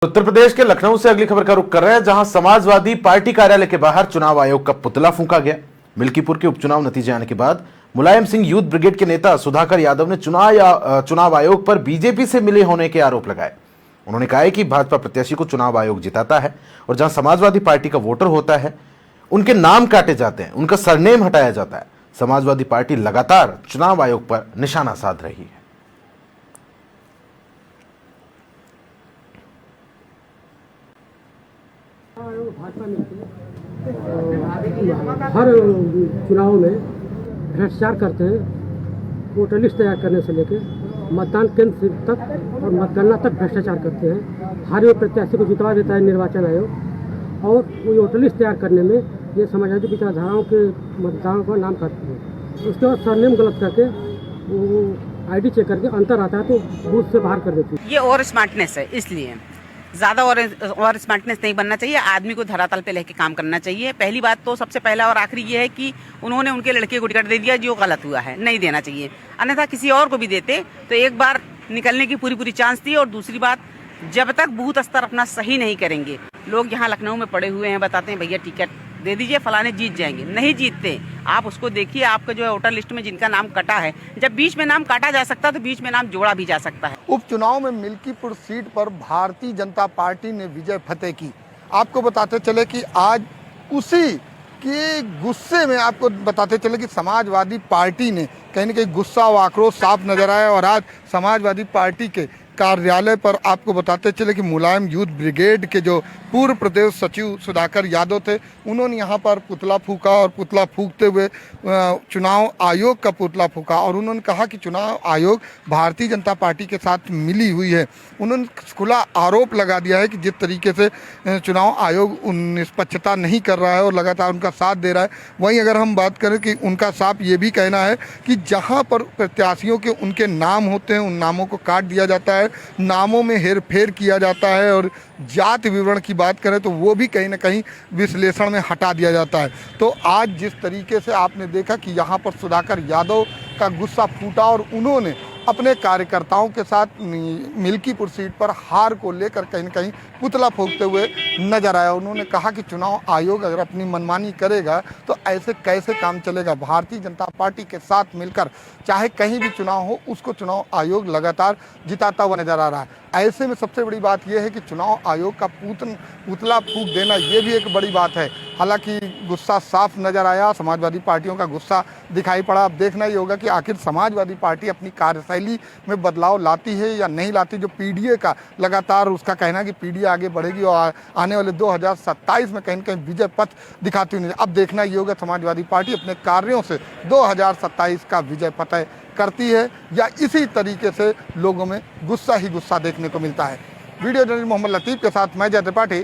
उत्तर प्रदेश के लखनऊ से अगली खबर का रुख कर रहे हैं, जहां समाजवादी पार्टी कार्यालय के बाहर चुनाव आयोग का पुतला फूंका गया। मिल्कीपुर के उपचुनाव नतीजे आने के बाद मुलायम सिंह यूथ ब्रिगेड के नेता सुधाकर यादव ने चुनाव आयोग पर बीजेपी से मिले होने के आरोप लगाए। उन्होंने कहा है कि भाजपा प्रत्याशी को चुनाव आयोग जिताता है और जहां समाजवादी पार्टी का वोटर होता है उनके नाम काटे जाते हैं, उनका सरनेम हटाया जाता है। समाजवादी पार्टी लगातार चुनाव आयोग पर निशाना साध रही है। हर चुनाव में भ्रष्टाचार करते हैं। वोटर लिस्ट तैयार करने से लेकर मतदान केंद्र तक और मतगणना तक भ्रष्टाचार करते हैं। हारे हुए प्रत्याशी को जितवा देता है निर्वाचन आयोग और वो वोटर लिस्ट तैयार करने में ये समाजवादी विचारधाराओं के मतदाताओं का नाम काटते हैं। उसके बाद सरनेम गलत करके वो आईडी चेक करके अंतर आता है तो बूथ से बाहर कर देती है। ये और स्मार्टनेस है, इसलिए ज़्यादा और स्मार्टनेस नहीं बनना चाहिए। आदमी को धरातल पे लेके काम करना चाहिए। पहली बात तो सबसे पहला और आखिरी ये है कि उन्होंने उनके लड़के को टिकट दे दिया, जो गलत हुआ है, नहीं देना चाहिए। अन्यथा किसी और को भी देते तो एक बार निकलने की पूरी चांस थी। और दूसरी बात, जब तक बूथ स्तर अपना सही नहीं करेंगे, लोग यहाँ लखनऊ में पड़े हुए हैं, बताते हैं भैया टिकट दे दीजिए, फलाने जीत जाएंगे। नहीं जीतते। आप उसको देखिए, आपका जो है वोटर लिस्ट में जिनका नाम कटा है, जब बीच में नाम काटा जा सकता है तो बीच में नाम जोड़ा भी जा सकता है। उपचुनाव में मिल्कीपुर सीट पर भारतीय जनता पार्टी ने विजय फतेह की। आपको बताते चले कि आज उसी के गुस्से में आपको बताते चले कि समाजवादी पार्टी ने कहीं न कहीं गुस्सा और आक्रोश साफ नजर आया। और आज समाजवादी पार्टी के कार्यालय पर आपको बताते चले कि मुलायम यूथ ब्रिगेड के जो पूर्व प्रदेश सचिव सुधाकर यादव थे, उन्होंने यहाँ पर पुतला फूंका और पुतला फूंकते हुए चुनाव आयोग का पुतला फूंका। और उन्होंने कहा कि चुनाव आयोग भारतीय जनता पार्टी के साथ मिली हुई है। उन्होंने खुला आरोप लगा दिया है कि जिस तरीके से चुनाव आयोग निष्पक्षता नहीं कर रहा है और लगातार उनका साथ दे रहा है, वहीं अगर हम बात करें कि उनका साफ ये भी कहना है कि जहाँ पर प्रत्याशियों के उनके नाम होते हैं, उन नामों को काट दिया जाता है, नामों में हेरफेर किया जाता है। और जाति विवरण की बात करें तो वो भी कहीं ना कहीं विश्लेषण में हटा दिया जाता है। तो आज जिस तरीके से आपने देखा कि यहाँ पर सुधाकर यादव का गुस्सा फूटा और उन्होंने अपने कार्यकर्ताओं के साथ मिल्कीपुर सीट पर हार को लेकर कहीं न कहीं पुतला फूंकते हुए नजर आया। उन्होंने कहा कि चुनाव आयोग अगर अपनी मनमानी करेगा तो ऐसे कैसे काम चलेगा। भारतीय जनता पार्टी के साथ मिलकर चाहे कहीं भी चुनाव हो, उसको चुनाव आयोग लगातार जिताता हुआ नजर आ रहा है। ऐसे में सबसे बड़ी बात यह है कि चुनाव आयोग का पुतला फूंक देना ये भी एक बड़ी बात है। हालांकि गुस्सा साफ नजर आया, समाजवादी पार्टियों का गुस्सा दिखाई पड़ा। अब देखना ही होगा कि आखिर समाजवादी पार्टी अपनी कार्यशैली में बदलाव लाती है या नहीं लाती। जो पीडीए का लगातार उसका कहना है कि पीडीए आगे बढ़ेगी और आने वाले 2027 में कहीं न कहीं विजय पथ दिखाती हुई। अब देखना ही होगा समाजवादी पार्टी अपने कार्यों से 2027 का विजय फतेह करती है या इसी तरीके से लोगों में गुस्सा ही गुस्सा देखने को मिलता है। वीडियो जर्नलिस्ट मोहम्मद लतीफ़ के साथ मैं जय त्रिपाठी।